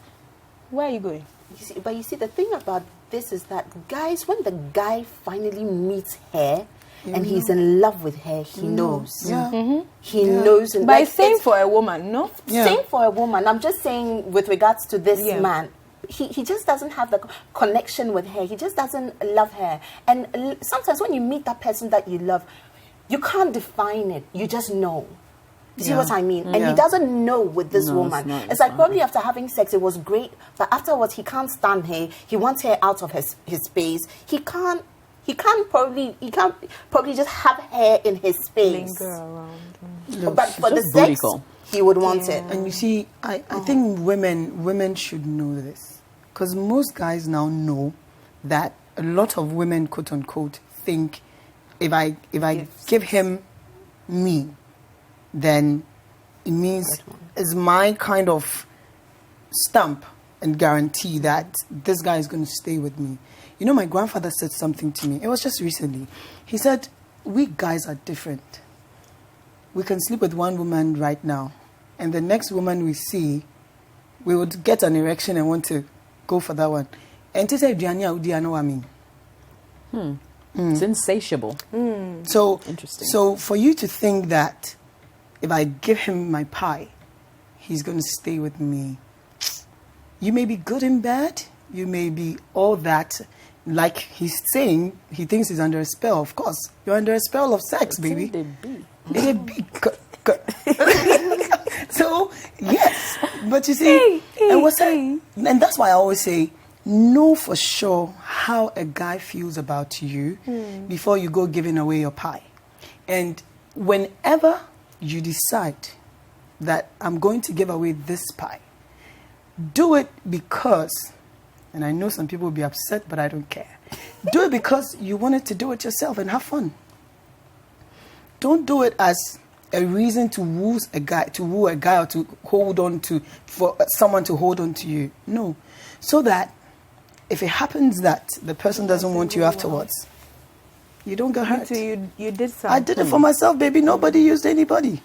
where are you going? You see, the thing about this is that guys, when the guy finally meets her and he's in love with her, he knows. Yeah. He knows. And But same for a woman, no? Yeah. Same for a woman. I'm just saying with regards to this man. He just doesn't have the connection with her. He just doesn't love her. And sometimes when you meet that person that you love, you can't define it. You just know. You see what I mean? And he doesn't know with this woman. It's like probably after having sex, it was great, but afterwards he can't stand her. He wants her out of his space. He can't probably just have her in his space. Linger around. But for the sex, he would want it. And you see, I think women should know this. Because most guys now know that a lot of women, quote unquote, think if I give him me, then it means it's my kind of stamp and guarantee that this guy is going to stay with me. You know, my grandfather said something to me. It was just recently. He said, we guys are different. We can sleep with one woman right now, and the next woman we see, we would get an erection and want to go for that one. And to say, I know what I mean. It's insatiable. So interesting. So for you to think that if I give him my pie, he's going to stay with me. You may be good and bad. You may be all that. Like he's saying, he thinks he's under a spell. Of course, you're under a spell of sex, baby. It be. So yes, but you see, and that's why I always say, know for sure how a guy feels about you before you go giving away your pie. And whenever you decide that I'm going to give away this pie, do it because, and I know some people will be upset, but I don't care. Do it because you wanted to do it yourself and have fun. Don't do it as a reason to woo a guy or to hold on to, for someone to hold on to you. No. So that if it happens that the person doesn't want you afterwards, you don't get hurt. You did something. I did it for myself, baby. Nobody used anybody.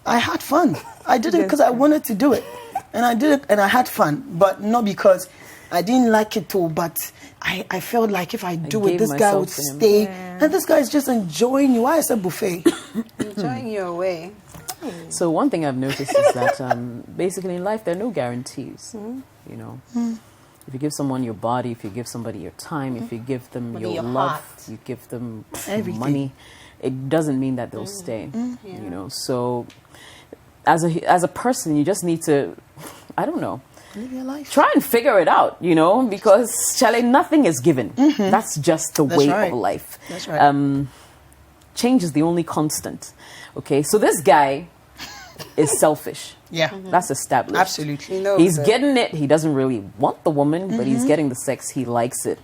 I had fun. I did it because I wanted to do it. And I did it and I had fun. But not because I didn't like it too, but I felt like if I do it, this guy would stay. And this guy is just enjoying you. Why is a buffet? Enjoying your way. So one thing I've noticed is that basically in life there are no guarantees. You know, if you give someone your body, if you give somebody your time, if you give them your love, heart. you give them Everything. money, it doesn't mean that they'll stay. You know, so as a person, you just need to, I don't know, Live your life. try and figure it out, you know, because Charlie, nothing is given. That's just the way right. of life. That's right. Change is the only constant. Okay, so this guy is selfish. Yeah. That's established. Absolutely. He knows He's it. getting it. He doesn't really want the woman, but he's getting the sex. He likes it.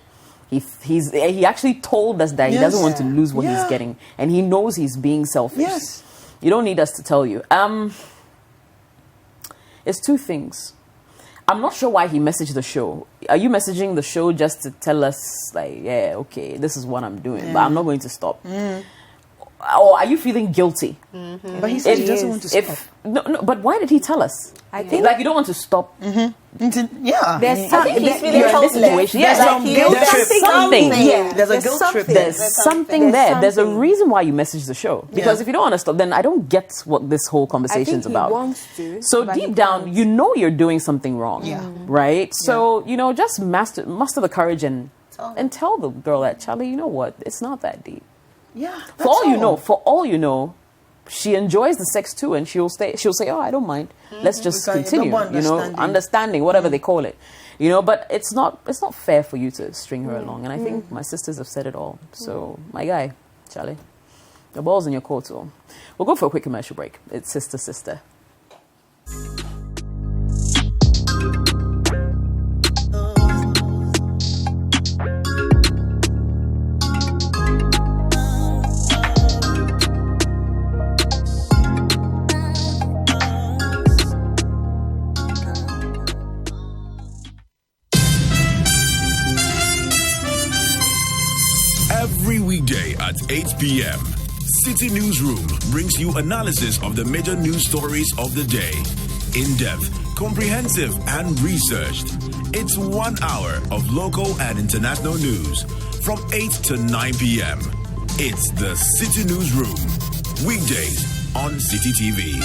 He actually told us that he Yes. doesn't want to lose what Yeah. he's getting, and he knows he's being selfish. Yes. You don't need us to tell you. It's two things. I'm not sure why he messaged the show. Are you messaging the show just to tell us, like, yeah, okay, this is what I'm doing, but I'm not going to stop? Or are you feeling guilty? But he said he doesn't want to stop. No, but why did he tell us? I think Like, you don't want to stop. Yeah. there's I think he's something. feeling You're in this helpless. situation. There's Yeah, like he guilt knows trip. Something. Yeah, There's a guilt trip. There's something there. There's a something. reason why you message the show. Because Yeah. if you don't want to stop, then I don't get what this whole I conversation's think about. he wants to. So but he deep down, can't. you know you're doing something wrong. Yeah. Right? So, just muster the courage and tell the girl that, Charlie, you know what? It's not that deep. Yeah. For all you know, she enjoys the sex too, and she'll say, oh, I don't mind. Let's just Because continue, understanding. understanding, whatever they call it. But it's not fair for you to string her along. And I think my sisters have said it all. So, my guy, Charlie, the ball's in your court. So we'll go for a quick commercial break. It's Sister. Every weekday at 8 p.m., City Newsroom brings you analysis of the major news stories of the day. In-depth, comprehensive, and researched. It's 1 hour of local and international news from 8 to 9 p.m. It's the City Newsroom. Weekdays on City TV.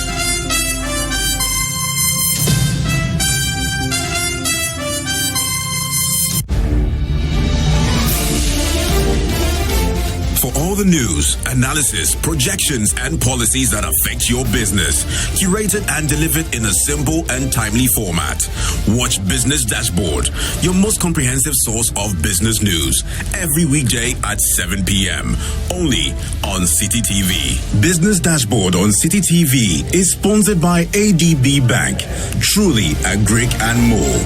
For all the news, analysis, projections, and policies that affect your business, curated and delivered in a simple and timely format. Watch Business Dashboard, your most comprehensive source of business news, every weekday at 7 p.m. Only on City TV. Business Dashboard on City TV is sponsored by ADB Bank, truly a Greek and more.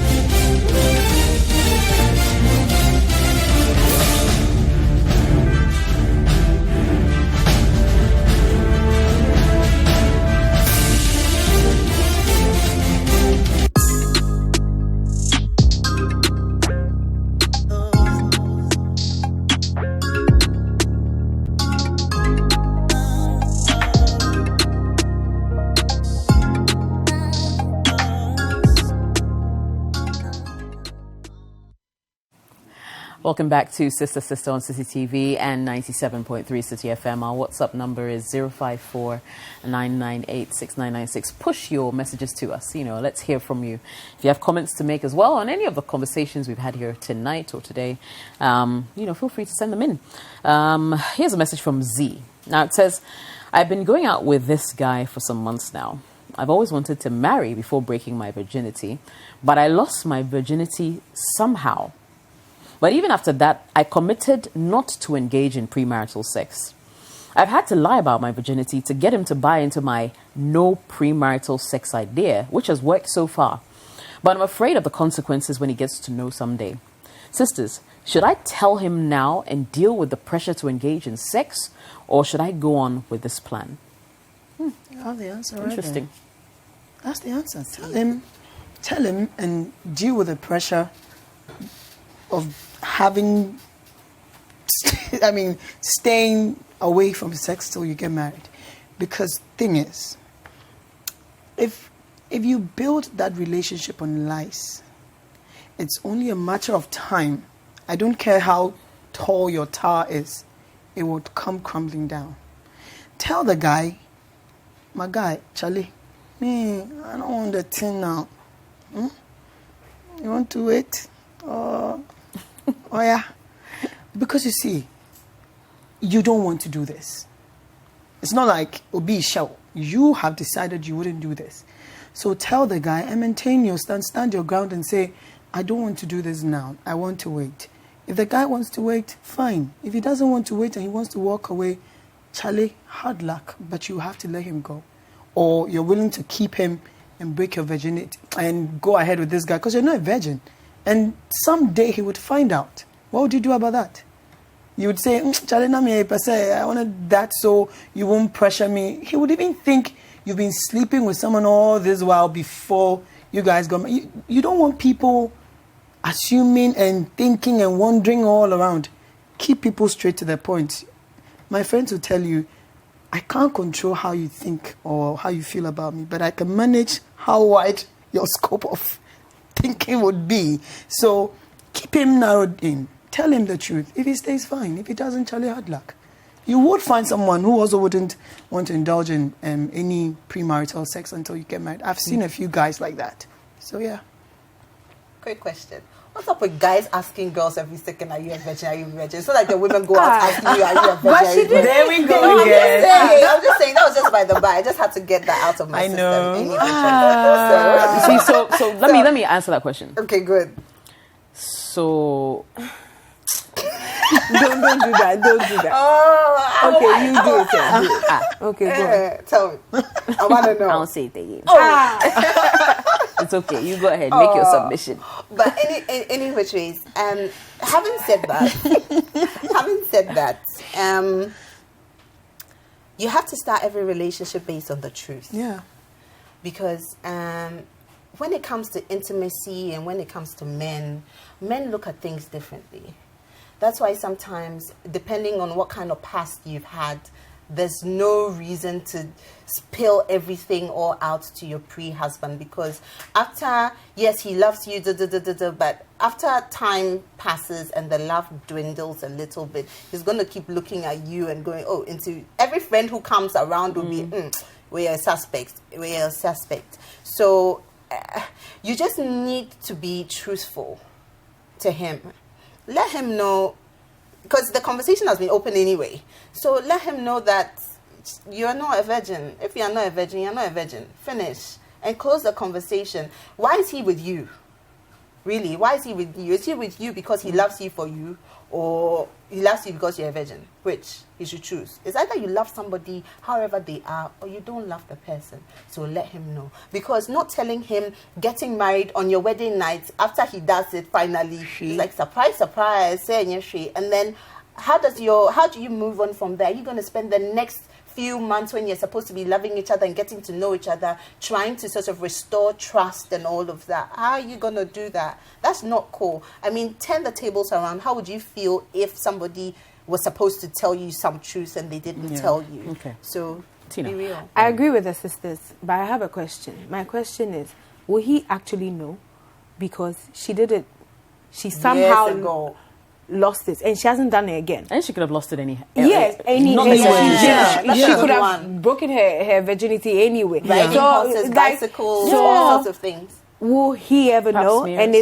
Welcome back to Sister on City TV and 97.3 City FM. Our WhatsApp number is 054-998-6996. Push your messages to us. Let's hear from you. If you have comments to make as well on any of the conversations we've had here tonight or today, feel free to send them in. Here's a message from Z. Now it says, I've been going out with this guy for some months now. I've always wanted to marry before breaking my virginity, but I lost my virginity somehow. But even after that, I committed not to engage in premarital sex. I've had to lie about my virginity to get him to buy into my no premarital sex idea, which has worked so far. But I'm afraid of the consequences when he gets to know someday. Sisters, should I tell him now and deal with the pressure to engage in sex, or should I go on with this plan? You have the answer right Interesting. there. That's the answer. Tell him and deal with the pressure of staying away from sex till you get married. Because thing is, if you build that relationship on lies, it's only a matter of time. I don't care how tall your tower is, it will come crumbling down. Tell the guy, my guy, Charlie, I don't want the thing now. You want to wait? Oh yeah, because you see, you don't want to do this. It's not like Obi show. You have decided you wouldn't do this. So tell the guy and maintain your stand your ground and say, I don't want to do this now. I want to wait. If the guy wants to wait, fine. If he doesn't want to wait and he wants to walk away, Charlie, hard luck, but you have to let him go. Or you're willing to keep him and break your virginity and go ahead with this guy because you're not a virgin. And someday he would find out What would you do about that? You would say, Charlie, I wanted that so you won't pressure me. He would even think you've been sleeping with someone all this while before you guys got married. You don't want people assuming and thinking and wondering all around. Keep people straight to the point. My friends will tell you, I can't control how you think or how you feel about me, but I can manage how wide your scope of thinking would be. So keep him narrowed in. Tell him the truth. If he stays, fine. If he doesn't, Charlie, hard luck. You would find someone who also wouldn't want to indulge in any premarital sex until you get married. I've seen a few guys like that. So, yeah. Great question. What's up with guys asking girls every second, are you a virgin, are you a virgin? So like the women go out asking you, are you a virgin, are you a virgin? There we go No, again. I'm just saying, that was just by the by. I just had to get that out of my system. know. Anyway. So let me answer that question. Okay, good. So Don't do that. Don't do that. Oh, Okay, you do it. Then. Do it. Okay, go on. tell me. I want to know. I'll say it again. It's okay. You go ahead. Make your submission. But any which ways, having said that, you have to start every relationship based on the truth. Yeah. Because when it comes to intimacy and when it comes to men look at things differently. That's why sometimes, depending on what kind of past you've had, there's no reason to spill everything all out to your pre-husband, because after, yes, he loves you, but after time passes and the love dwindles a little bit, he's going to keep looking at you and going, into every friend who comes around will be, we're a suspect. So you just need to be truthful to him. Let him know, because the conversation has been open anyway. So let him know that you're not a virgin. If you're not a virgin, you're not a virgin. Finish. And close the conversation. Why is he with you? Really? Why is he with you? Is he with you because he loves you for you, or he loves you because you're a virgin? Which he should choose. It's either you love somebody however they are, or you don't love the person. So let him know. Because not telling him getting married on your wedding night, after he does it finally, it's like surprise, surprise, and then how do you move on from there? You're going to spend the next few months when you're supposed to be loving each other and getting to know each other, trying to sort of restore trust and all of that. How are you going to do that? That's not cool. I mean, turn the tables around. How would you feel if somebody was supposed to tell you some truth and they didn't tell you? Okay. So, Tina. be real. I agree with the sisters, but I have a question. My question is, will he actually know? Because she did it. She somehow lost it, and she hasn't done it again. And she could have lost it She could have broken her virginity anyway. Riding horses, bicycles, all sorts of things. Will he ever know? Smears. And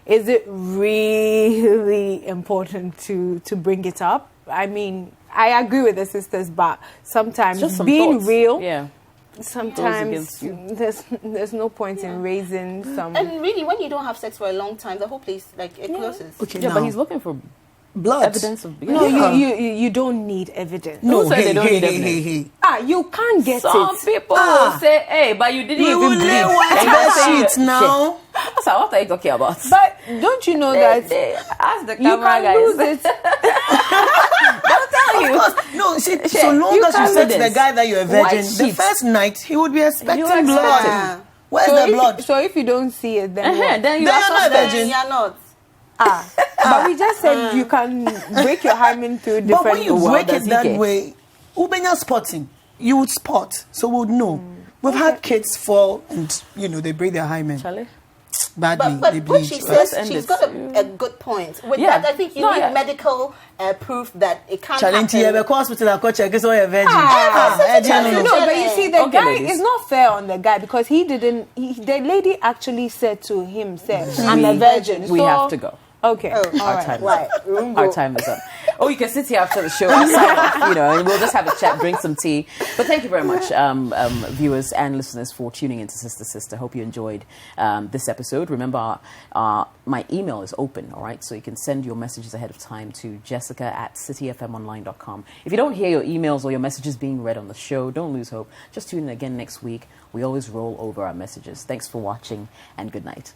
is it really important to bring it up? I mean, I agree with the sisters, but sometimes being thoughts. real, sometimes there's no point in raising some. And really, when you don't have sex for a long time, the whole place it closes. Okay, but he's looking for blood. evidence of you don't need evidence. No, they don't need evidence. You can't get Some it. people will say, "Hey, but you didn't even bleed." Sheets now. What are you talking about? But don't you know that ask the you camera can guys. lose it? They'll tell you. No, so long as you said to the guy that you're a virgin, White the sheets. first night he would be expecting You blood. Yeah. Where's the blood? So if you don't see it, then what? Then you Then are you're not a suspect. virgin. You're not. But we just said you can break your hymen through different. But when you Well, break does it he that care? way, Ubenya spotting, you would spot, so we would know. We've had kids fall and they break their hymen Charlie? badly. But they what bleed. she Let's says, end she's it. got a good point. With Yeah. that, I think you No, need yeah. medical proof that it can't Challenge happen. here, hospital, I check, it's all a virgin. challenge. No, but you see, the Okay, guy ladies. is not fair on the guy because the lady actually said to him, "I'm a virgin." We so, have to go. Okay, all Our right. time. Right. Our time is up. Oh, you can sit here after the show and sign off, and we'll just have a chat, drink some tea. But thank you very much, viewers and listeners, for tuning into Sister. Hope you enjoyed this episode. Remember, my email is open, all right? So you can send your messages ahead of time to jessica@cityfmonline.com. If you don't hear your emails or your messages being read on the show, don't lose hope. Just tune in again next week. We always roll over our messages. Thanks for watching, and good night.